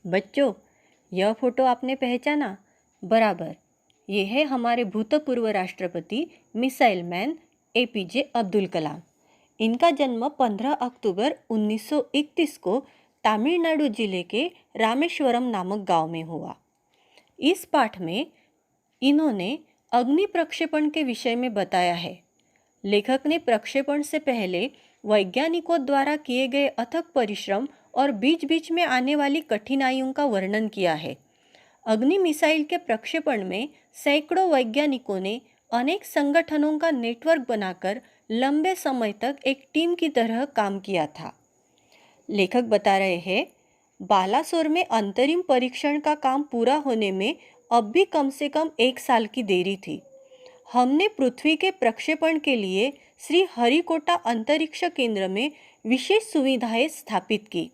बच्चों, यह फोटो आपने पहचाना? बराबर, ये है हमारे भूतपूर्व राष्ट्रपति missile man APJ Abdul Kalam. इनका जन्म 15 अक्टूबर 1931 को तमिलनाडु जिले के रामेश्वरम नामक गांव में हुआ। इस पाठ में इन्होंने अग्नि प्रक्षेपण के विषय में बताया है। लेखक ने प्रक्षेपण से पहले वैज्ञानिकों द्वारा किए गए अथक परिश्रम और बीच बीच में आने वाली कठिनाइयों का वर्णन किया है। अग्नि मिसाइल के प्रक्षेपण में सैकड़ों वैज्ञानिकों ने अनेक संगठनों का नेटवर्क बनाकर लंबे समय तक एक टीम की तरह काम किया था। लेखक बता रहे हैं, बालासोर में अंतरिम परीक्षण का काम पूरा होने में अब भी कम से कम 1 साल की देरी थी। हमने पृथ्वी के प्रक्षेपण के लिए श्री हरिकोटा अंतरिक्ष केंद्र में विशेष सुविधाएं स्थापित की।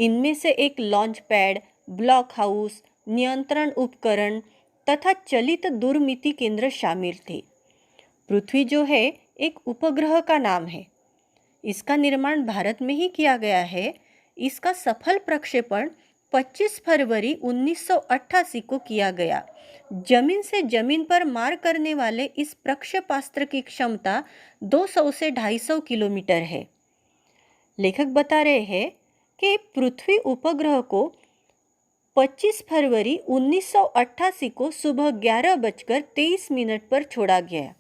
इनमें से एक लॉन्च पैड, ब्लॉक हाउस, नियंत्रण उपकरण तथा चलित दूरमिति केंद्र शामिल थे। पृथ्वी जो है एक उपग्रह का नाम है। इसका निर्माण भारत में ही किया गया है। इसका सफल प्रक्षेपण 25 फरवरी 1988 को किया गया। जमीन से जमीन पर मार करने वाले इस प्रक्षेपास्त्र की क्षमता 200 से 250 किलोमीटर है। लेखक बता रहे हैं कि पृथ्वी उपग्रह को 25 फरवरी 1988 को सुबह 11:23 पर छोड़ा गया।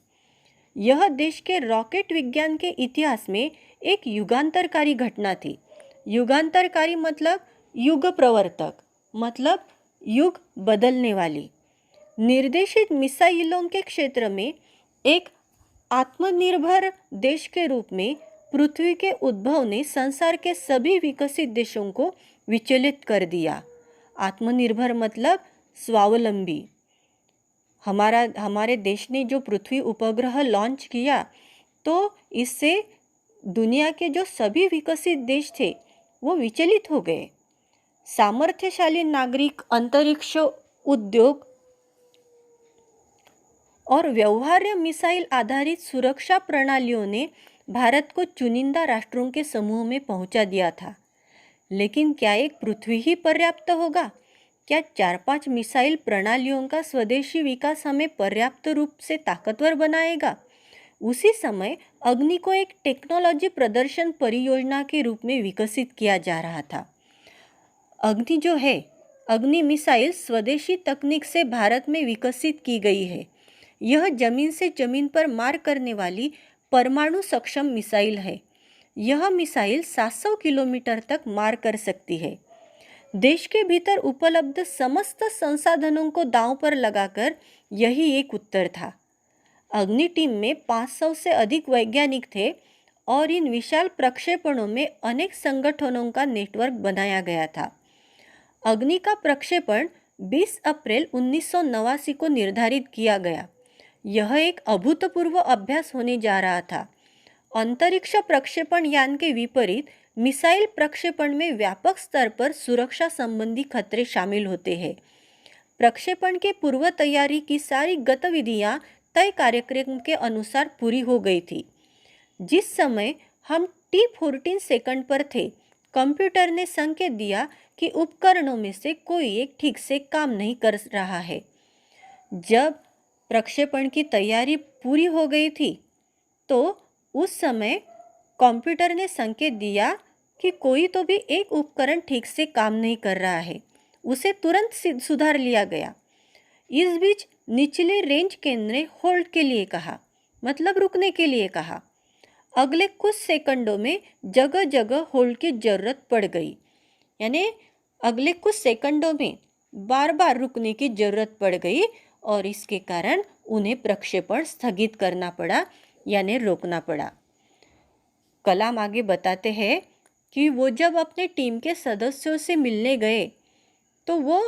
यह देश के रॉकेट विज्ञान के इतिहास में एक युगांतरकारी घटना थी। युगांतरकारी मतलब युग प्रवर्तक, मतलब युग बदलने वाली। निर्देशित मिसाइलों के क्षेत्र में एक आत्मनिर्भर देश के रूप में पृथ्वी के उद्भव ने संसार के सभी विकसित देशों को विचलित कर दिया। आत्मनिर्भर मतलब स्वावलंबी। हमारे देश ने जो पृथ्वी उपग्रह लॉन्च किया तो इससे दुनिया के जो सभी विकसित देश थे वो विचलित हो गए। सामर्थ्यशाली नागरिक, अंतरिक्ष उद्योग और व्यवहार्य मिसाइल आधारित सुरक्षा प्रणालियों ने भारत को चुनिंदा राष्ट्रों के समूह में पहुंचा दिया था। लेकिन क्या एक पृथ्वी ही पर्याप्त होगा? क्या 4-5 मिसाइल प्रणालियों का स्वदेशी विकास हमें पर्याप्त रूप से ताकतवर बनाएगा? उसी समय अग्नि को एक टेक्नोलॉजी प्रदर्शन परियोजना के रूप में विकसित किया जा रहा था। अग्नि जो है, अग्नि मिसाइल स्वदेशी तकनीक से भारत में विकसित की गई है। यह जमीन से जमीन पर मार करने वाली परमाणु सक्षम मिसाइल है। यह मिसाइल 700 किलोमीटर तक मार कर सकती है। देश के भीतर उपलब्ध समस्त संसाधनों को दांव पर लगाकर यही एक उत्तर था। अग्नि टीम में 500 से अधिक वैज्ञानिक थे और इन विशाल प्रक्षेपणों में अनेक संगठनों का नेटवर्क बनाया गया था। अग्नि का प्रक्षेपण 20 अप्रैल 1989 को निर्धारित किया गया। यह एक अभूतपूर्व अभ्यास होने जा रहा था। अंतरिक्ष प्रक्षेपण यान के विपरीत मिसाइल प्रक्षेपण में व्यापक स्तर पर सुरक्षा संबंधी खतरे शामिल होते हैं। प्रक्षेपण के पूर्व तैयारी की सारी गतिविधियां तय कार्यक्रम के अनुसार पूरी हो गई थी। जिस समय हम T14 सेकंड पर थे, कंप्यूटर ने संकेत दिया कि उपकरणों में से कोई एक ठीक से काम नहीं कर रहा है। जब प्रक्षेपण की तैयारी पूरी हो गई थी तो उस समय कंप्यूटर ने संकेत दिया कि कोई तो भी एक उपकरण ठीक से काम नहीं कर रहा है। उसे तुरंत सुधार लिया गया। इस बीच निचले रेंज केंद्र ने होल्ड के लिए कहा, मतलब रुकने के लिए कहा। अगले कुछ सेकंडों में जगह जगह होल्ड की जरूरत पड़ गई। यानी अगले कुछ सेकंडों में बार बार रुकने की जरूरत पड़ गई और इसके कारण उन्हें प्रक्षेपण स्थगित करना पड़ा, यानी रोकना पड़ा। कलाम आगे बताते हैं कि वो जब अपने टीम के सदस्यों से मिलने गए तो वो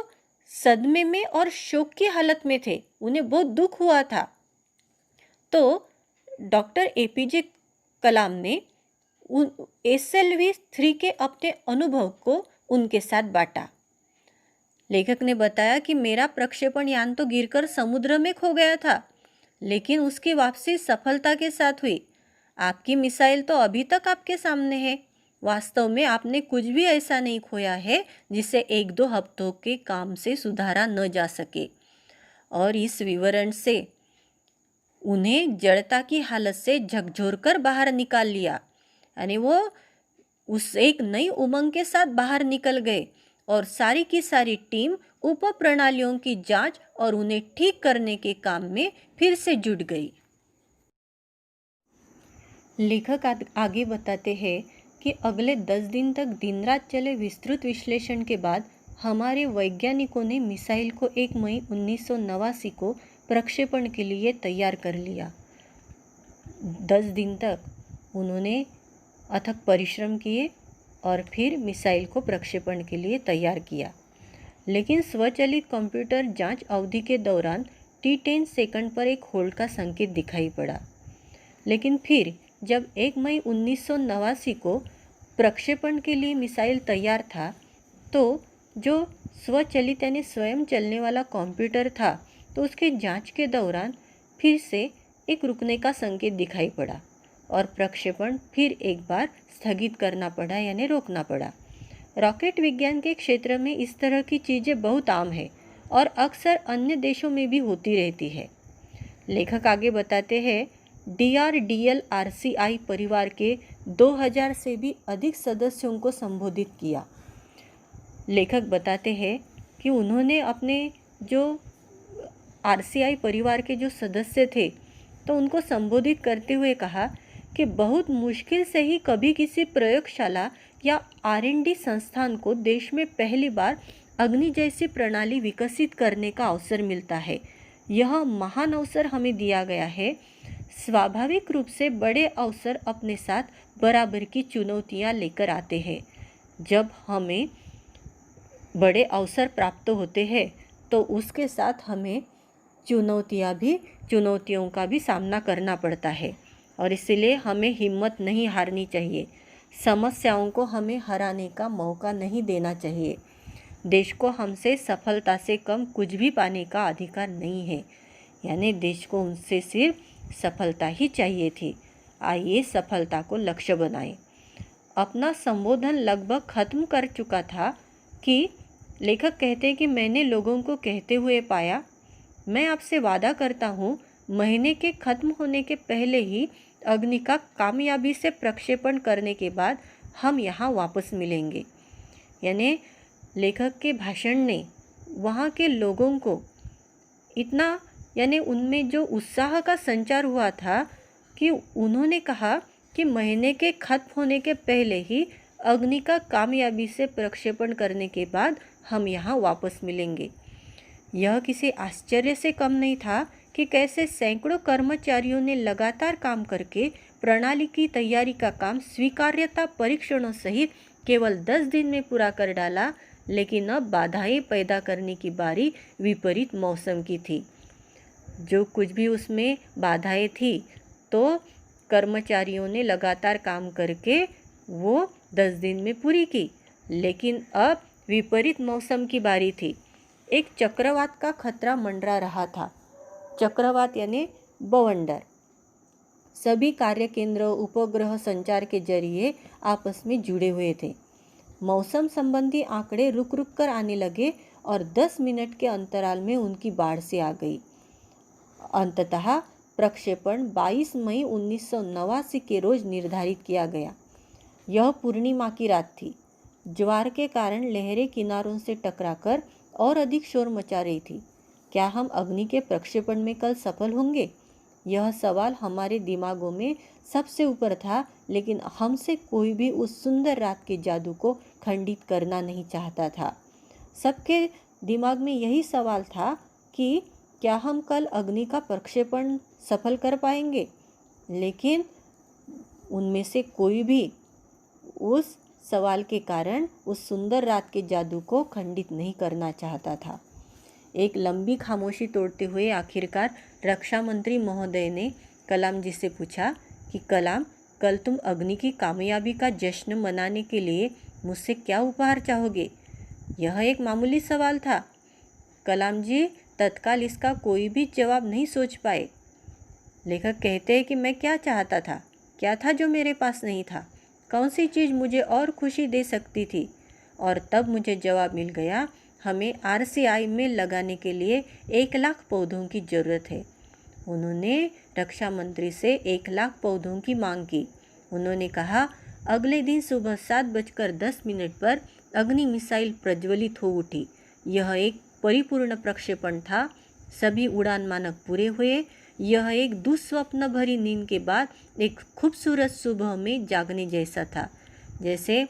सदमे में और शोक की हालत में थे। उन्हें बहुत दुख हुआ था। तो डॉक्टर एपीजे कलाम ने SLV-3 के अपने अनुभव को उनके साथ बांटा। लेखक ने बताया कि मेरा प्रक्षेपण यान तो गिरकर समुद्र में खो गया था, लेकिन उसकी वापसी सफलता के साथ हुई। आपकी मिसाइल तो अभी तक आपके सामने है। वास्तव में आपने कुछ भी ऐसा नहीं खोया है जिसे 1-2 हफ्तों के काम से सुधारा न जा सके। और इस विवरण से उन्हें जड़ता की हालत से झकझोरकर बाहर निकाल लिया, यानी वो उस एक नई उमंग के साथ बाहर निकल गए और सारी की सारी टीम उप प्रणालियों की जांच और उन्हें ठीक करने के काम में फिर से जुट गई। लेखक आगे बताते हैं कि अगले 10 दिन तक दिन रात चले विस्तृत विश्लेषण के बाद हमारे वैज्ञानिकों ने मिसाइल को 1 मई 1989 को प्रक्षेपण के लिए तैयार कर लिया। 10 दिन तक उन्होंने अथक परिश्रम किए और फिर मिसाइल को प्रक्षेपण के लिए तैयार किया। लेकिन स्वचालित कंप्यूटर जांच अवधि के दौरान T10 सेकंड पर एक होल्ड का संकेत दिखाई पड़ा। लेकिन फिर जब 1 मई 1989 को प्रक्षेपण के लिए मिसाइल तैयार था, तो जो स्वचालित यानी स्वयं चलने वाला कंप्यूटर था, तो उसके जांच के दौरान फिर से एक रुकने का संकेत दिखाई पड़ा और प्रक्षेपण फिर एक बार स्थगित करना पड़ा यानी रोकना पड़ा। रॉकेट विज्ञान के क्षेत्र में इस तरह की चीज़ें बहुत आम है और अक्सर अन्य देशों में भी होती रहती है। लेखक आगे बताते हैं, DRDL RCI परिवार के 2000 से भी अधिक सदस्यों को संबोधित किया। लेखक बताते हैं कि उन्होंने अपने जो RCI परिवार के जो सदस्य थे, तो उनको संबोधित करते हुए कहा कि बहुत मुश्किल से ही कभी किसी प्रयोगशाला या R&D संस्थान को देश में पहली बार अग्नि जैसी प्रणाली विकसित करने का अवसर मिलता है। यह महान अवसर हमें दिया गया है। स्वाभाविक रूप से बड़े अवसर अपने साथ बराबर की चुनौतियां लेकर आते हैं। जब हमें बड़े अवसर प्राप्त होते हैं तो उसके साथ हमें चुनौतियों का भी सामना करना पड़ता है और इसलिए हमें हिम्मत नहीं हारनी चाहिए। समस्याओं को हमें हराने का मौका नहीं देना चाहिए। देश को हमसे सफलता से कम कुछ भी पाने का अधिकार नहीं है, यानी देश को उनसे सिर्फ सफलता ही चाहिए थी। आइए सफलता को लक्ष्य बनाएं। अपना संबोधन लगभग खत्म कर चुका था कि लेखक कहते हैं कि मैंने लोगों को कहते हुए पाया, मैं आपसे वादा करता हूँ, महीने के खत्म होने के पहले ही अग्नि का कामयाबी से प्रक्षेपण करने के बाद हम यहाँ वापस मिलेंगे। यानी लेखक के भाषण ने वहाँ के लोगों को इतना, यानी उनमें जो उत्साह का संचार हुआ था कि उन्होंने कहा कि महीने के खत्म होने के पहले ही अग्नि का कामयाबी से प्रक्षेपण करने के बाद हम यहाँ वापस मिलेंगे। यह किसी आश्चर्य से कम नहीं था कि कैसे सैकड़ों कर्मचारियों ने लगातार काम करके प्रणाली की तैयारी का काम स्वीकार्यता परीक्षणों सहित केवल 10 दिन में पूरा कर डाला। लेकिन अब बाधाएं पैदा करने की बारी विपरीत मौसम की थी। जो कुछ भी उसमें बाधाएं थी, तो कर्मचारियों ने लगातार काम करके वो 10 दिन में पूरी की। लेकिन अब विपरीत मौसम की बारी थी। एक चक्रवात का खतरा मंडरा रहा था। चक्रवात यानी बवंडर। सभी कार्य केंद्र उपग्रह संचार के जरिए आपस में जुड़े हुए थे। मौसम संबंधी आंकड़े रुक रुक कर आने लगे और 10 मिनट के अंतराल में उनकी बाढ़ से आ गई। अंततः प्रक्षेपण 22 मई 1989 के रोज निर्धारित किया गया। यह पूर्णिमा की रात थी। ज्वार के कारण लहरें किनारों से टकराकर और अधिक शोर मचा रही थी। क्या हम अग्नि के प्रक्षेपण में कल सफल होंगे? यह सवाल हमारे दिमागों में सबसे ऊपर था, लेकिन हमसे कोई भी उस सुंदर रात के जादू को खंडित करना नहीं चाहता था। सबके दिमाग में यही सवाल था कि क्या हम कल अग्नि का प्रक्षेपण सफल कर पाएंगे? लेकिन उनमें से कोई भी उस सवाल के कारण उस सुंदर रात के जादू को खंडित नहीं करना चाहता था। एक लंबी खामोशी तोड़ते हुए आखिरकार रक्षा मंत्री महोदय ने कलाम जी से पूछा कि कलाम, कल तुम अग्नि की कामयाबी का जश्न मनाने के लिए मुझसे क्या उपहार चाहोगे? यह एक मामूली सवाल था। कलाम जी तत्काल इसका कोई भी जवाब नहीं सोच पाए। लेखक कहते हैं कि मैं क्या चाहता था, क्या था जो मेरे पास नहीं था? कौन सी चीज़ मुझे और खुशी दे सकती थी? और तब मुझे जवाब मिल गया, हमें RCI में लगाने के लिए 1 लाख पौधों की ज़रूरत है। उन्होंने रक्षा मंत्री से 1 लाख पौधों की मांग की। उन्होंने कहा, अगले दिन सुबह 7:10 पर अग्नि मिसाइल प्रज्वलित हो उठी। यह एक परिपूर्ण प्रक्षेपण था। सभी उड़ान मानक पूरे हुए। यह एक दुस्वप्न भरी नींद के बाद एक खूबसूरत सुबह में जागने जैसा था। जैसे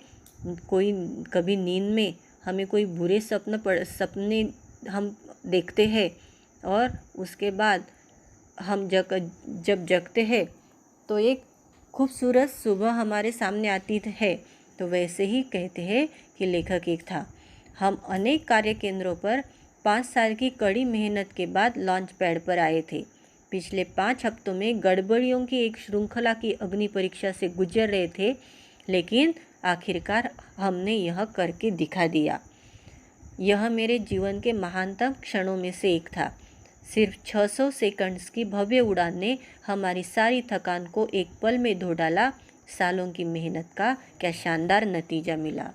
कोई कभी नींद में हमें कोई बुरे सपने हम देखते हैं और उसके बाद हम जब जगते हैं तो एक खूबसूरत सुबह हमारे सामने आती है। तो वैसे ही कहते हैं कि लेखक एक था। हम अनेक कार्य केंद्रों पर 5 साल की कड़ी मेहनत के बाद लॉन्च पैड पर आए थे। पिछले 5 हफ्तों में गड़बड़ियों की एक श्रृंखला की अग्नि परीक्षा से गुजर रहे थे, लेकिन आखिरकार हमने यह करके दिखा दिया। यह मेरे जीवन के महानतम क्षणों में से एक था। सिर्फ 600 सेकंड्स की भव्य उड़ान ने हमारी सारी थकान को एक पल में धो डाला। सालों की मेहनत का क्या शानदार नतीजा मिला।